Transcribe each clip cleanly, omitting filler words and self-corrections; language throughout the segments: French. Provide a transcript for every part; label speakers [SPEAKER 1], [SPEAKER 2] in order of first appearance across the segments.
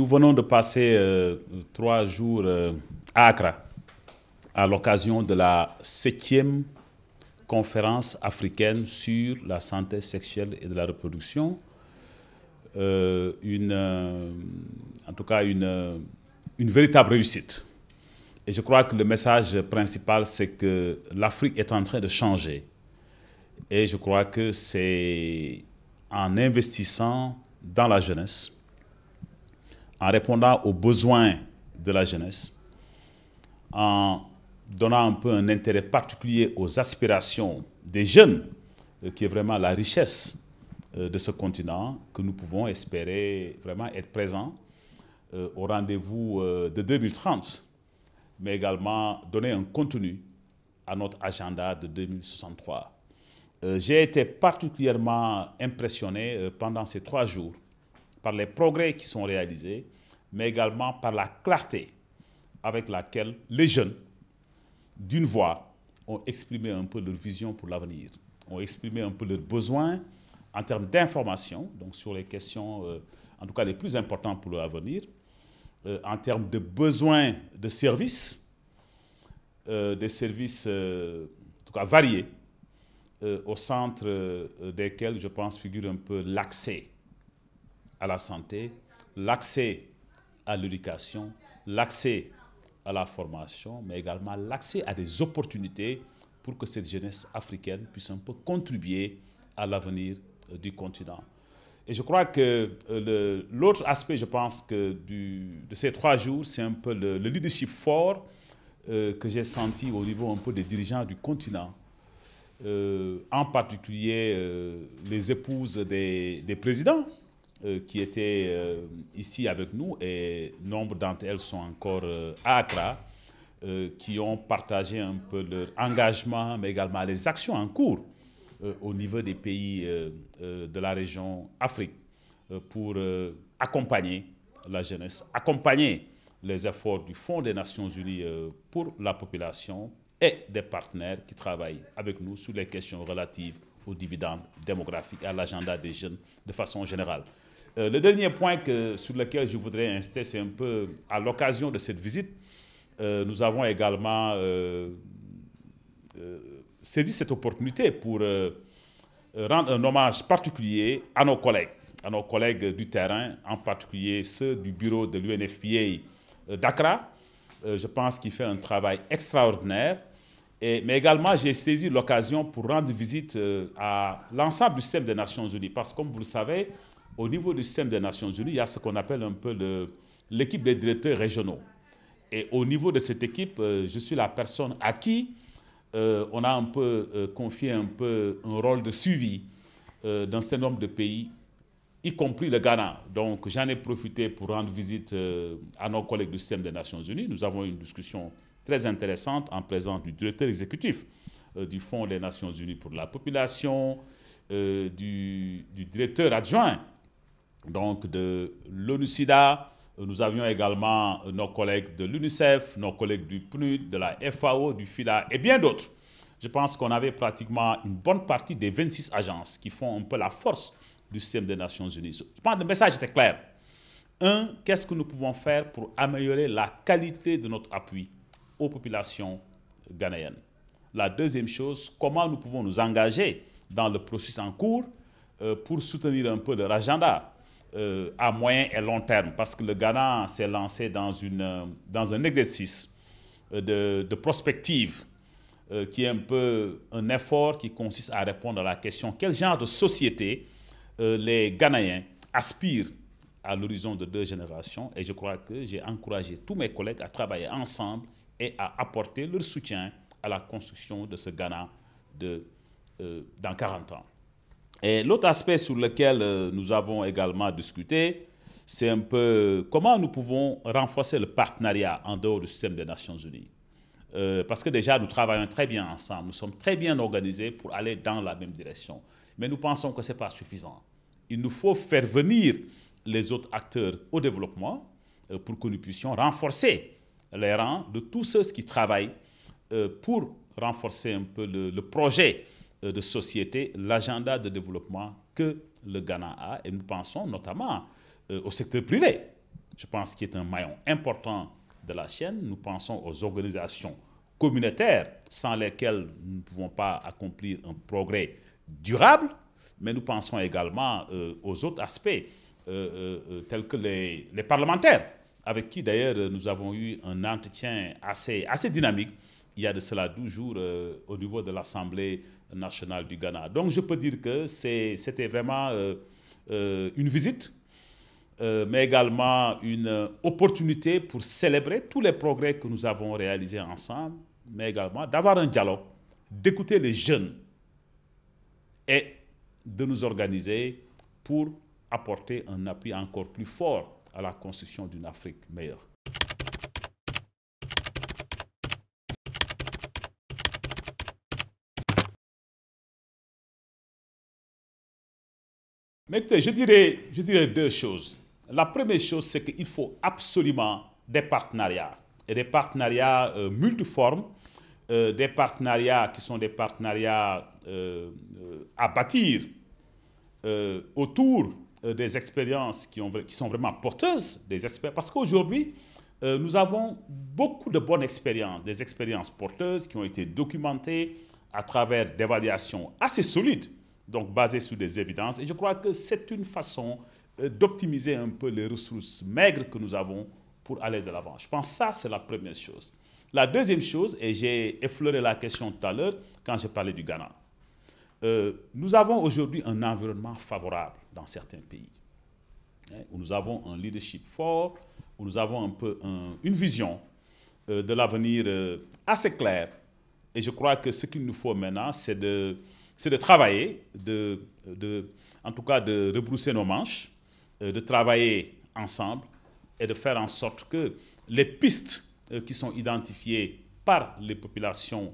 [SPEAKER 1] Nous venons de passer 3 jours à Accra à l'occasion de la 7e conférence africaine sur la santé sexuelle et de la reproduction. En tout cas, une véritable réussite. Et je crois que le message principal, c'est que l'Afrique est en train de changer. Et je crois que c'est en investissant dans la jeunesse, en répondant aux besoins de la jeunesse, en donnant un peu un intérêt particulier aux aspirations des jeunes, qui est vraiment la richesse de ce continent, que nous pouvons espérer vraiment être présents au rendez-vous de 2030, mais également donner un contenu à notre agenda de 2063. J'ai été particulièrement impressionné pendant ces 3 jours par les progrès qui sont réalisés, mais également par la clarté avec laquelle les jeunes, d'une voix, ont exprimé un peu leur vision pour l'avenir, ont exprimé un peu leurs besoins en termes d'information, donc sur les questions, en tout cas les plus importantes pour l'avenir, en termes de besoins de services, des services en tout cas variés, au centre desquels, je pense, figure un peu l'accès à la santé, l'accès à l'éducation, l'accès à la formation, mais également l'accès à des opportunités pour que cette jeunesse africaine puisse un peu contribuer à l'avenir du continent. Et je crois que l'autre aspect, je pense, de ces 3 jours, c'est un peu le leadership fort que j'ai senti au niveau un peu des dirigeants du continent. En particulier les épouses des présidents qui étaient ici avec nous, et nombre d'entre elles sont encore à Accra, qui ont partagé un peu leur engagement, mais également les actions en cours au niveau des pays de la région Afrique pour accompagner la jeunesse, accompagner les efforts du Fonds des Nations Unies pour la population et des partenaires qui travaillent avec nous sur les questions relatives aux dividendes démographiques, à l'agenda des jeunes de façon générale. Le dernier point sur lequel je voudrais insister, c'est un peu à l'occasion de cette visite, nous avons également saisi cette opportunité pour rendre un hommage particulier à nos collègues du terrain, en particulier ceux du bureau de l'UNFPA d'Accra. Je pense qu'il fait un travail extraordinaire. Mais également, j'ai saisi l'occasion pour rendre visite à l'ensemble du système des Nations Unies. Parce que, comme vous le savez, au niveau du système des Nations Unies, il y a ce qu'on appelle un peu l'équipe des directeurs régionaux. Et au niveau de cette équipe, je suis la personne à qui on a un peu confié un rôle de suivi d'un certain nombre de pays, y compris le Ghana. Donc, j'en ai profité pour rendre visite à nos collègues du système des Nations Unies. Nous avons eu une discussion très intéressante en présence du directeur exécutif du Fonds des Nations Unies pour la population, du directeur adjoint donc de l'ONU-SIDA. Nous avions également nos collègues de l'UNICEF, nos collègues du PNUD, de la FAO, du FIDA et bien d'autres. Je pense qu'on avait pratiquement une bonne partie des 26 agences qui font un peu la force du système des Nations Unies. Je pense que le message était clair. Qu'est-ce que nous pouvons faire pour améliorer la qualité de notre appui aux populations ghanéennes? La deuxième chose, comment nous pouvons nous engager dans le processus en cours pour soutenir un peu leur agenda à moyen et long terme, parce que le Ghana s'est lancé dans un exercice de prospective qui est un peu un effort qui consiste à répondre à la question quel genre de société les Ghanéens aspirent à l'horizon de 2 générations. Et je crois que j'ai encouragé tous mes collègues à travailler ensemble et à apporter leur soutien à la construction de ce Ghana dans 40 ans. Et l'autre aspect sur lequel nous avons également discuté, c'est un peu comment nous pouvons renforcer le partenariat en dehors du système des Nations Unies. Parce que déjà, nous travaillons très bien ensemble, nous sommes très bien organisés pour aller dans la même direction. Mais nous pensons que ce n'est pas suffisant. Il nous faut faire venir les autres acteurs au développement pour que nous puissions renforcer les rangs de tous ceux qui travaillent pour renforcer un peu le projet de société, l'agenda de développement que le Ghana a. Et nous pensons notamment au secteur privé. je pense, qui est un maillon important de la chaîne. Nous pensons aux organisations communautaires sans lesquelles nous ne pouvons pas accomplir un progrès durable, mais nous pensons également aux autres aspects tels que les parlementaires, avec qui d'ailleurs nous avons eu un entretien assez dynamique il y a de cela 12 jours au niveau de l'Assemblée nationale du Ghana. Donc je peux dire que c'était vraiment une visite, mais également une opportunité pour célébrer tous les progrès que nous avons réalisés ensemble, mais également d'avoir un dialogue, d'écouter les jeunes et de nous organiser pour apporter un appui encore plus fort à la construction d'une Afrique meilleure. Mais écoutez, je dirais deux choses. La première chose, c'est qu'il faut absolument des partenariats, et des partenariats multiformes, des partenariats qui sont des partenariats à bâtir autour des expériences qui sont vraiment porteuses, des experts. Parce qu'aujourd'hui, nous avons beaucoup de bonnes expériences, des expériences porteuses qui ont été documentées à travers d'évaluations assez solides, donc basées sur des évidences. Et je crois que c'est une façon d'optimiser un peu les ressources maigres que nous avons pour aller de l'avant. Je pense que ça, c'est la première chose. La deuxième chose, et j'ai effleuré la question tout à l'heure quand j'ai parlé du Ghana, nous avons aujourd'hui un environnement favorable dans certains pays, où nous avons un leadership fort, où nous avons un peu une vision de l'avenir assez claire. Et je crois que ce qu'il nous faut maintenant, c'est de travailler, en tout cas de rebrousser nos manches, de travailler ensemble et de faire en sorte que les pistes qui sont identifiées par les populations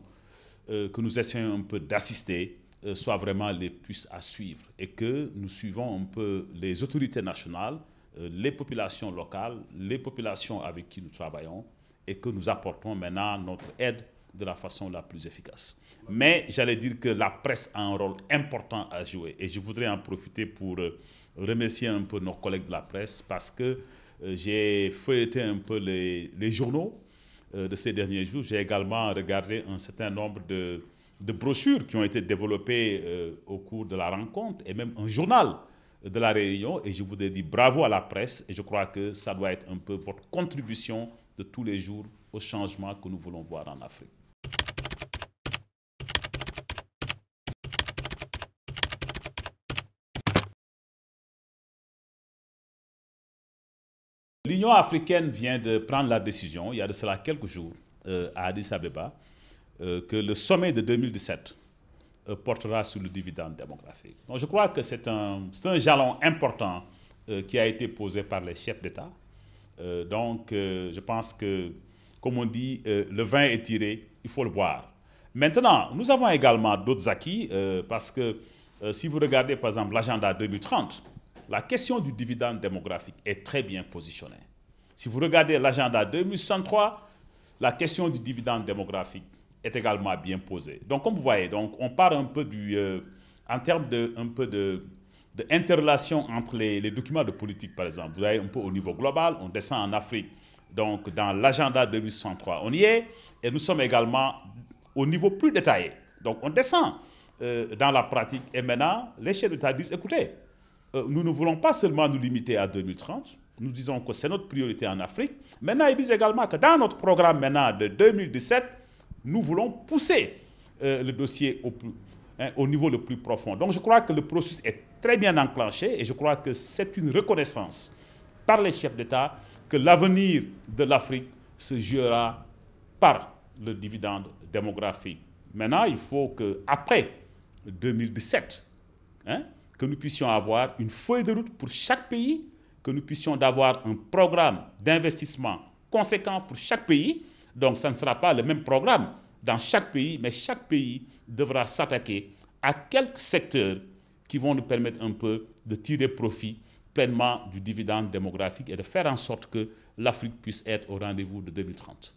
[SPEAKER 1] que nous essayons un peu d'assister soient vraiment les plus à suivre, et que nous suivons un peu les autorités nationales, les populations locales, les populations avec qui nous travaillons, et que nous apportons maintenant notre aide de la façon la plus efficace. Mais j'allais dire que la presse a un rôle important à jouer, et je voudrais en profiter pour remercier un peu nos collègues de la presse, parce que j'ai feuilleté un peu les journaux de ces derniers jours. J'ai également regardé un certain nombre de brochures qui ont été développées au cours de la rencontre, et même un journal de la réunion. Et je voudrais dire bravo à la presse, et je crois que ça doit être un peu votre contribution de tous les jours au changement que nous voulons voir en Afrique. L'Union africaine vient de prendre la décision, il y a de cela quelques jours, à Addis Abeba, que le sommet de 2017 portera sur le dividende démographique. Donc je crois que c'est un jalon important qui a été posé par les chefs d'État. Donc je pense que, comme on dit, le vin est tiré, il faut le boire. Maintenant, nous avons également d'autres acquis, parce que si vous regardez par exemple l'agenda 2030, la question du dividende démographique est très bien positionnée. Si vous regardez l'agenda 2063, la question du dividende démographique est également bien posée. Donc, comme vous voyez, donc, on part un peu en termes d'interrelation entre les documents de politique, par exemple. Vous voyez un peu au niveau global, on descend en Afrique, donc dans l'agenda 2063, on y est, et nous sommes également au niveau plus détaillé. Donc, on descend dans la pratique, et maintenant, les chefs d'État disent, écoutez, nous ne voulons pas seulement nous limiter à 2030, nous disons que c'est notre priorité en Afrique. Maintenant, ils disent également que dans notre programme maintenant de 2017, nous voulons pousser le dossier au niveau le plus profond. Donc je crois que le processus est très bien enclenché, et je crois que c'est une reconnaissance par les chefs d'État que l'avenir de l'Afrique se jouera par le dividende démographique. Maintenant, il faut qu'après 2017, que nous puissions avoir une feuille de route pour chaque pays, que nous puissions avoir un programme d'investissement conséquent pour chaque pays. Donc, ça ne sera pas le même programme dans chaque pays, mais chaque pays devra s'attaquer à quelques secteurs qui vont nous permettre un peu de tirer profit pleinement du dividende démographique et de faire en sorte que l'Afrique puisse être au rendez-vous de 2030.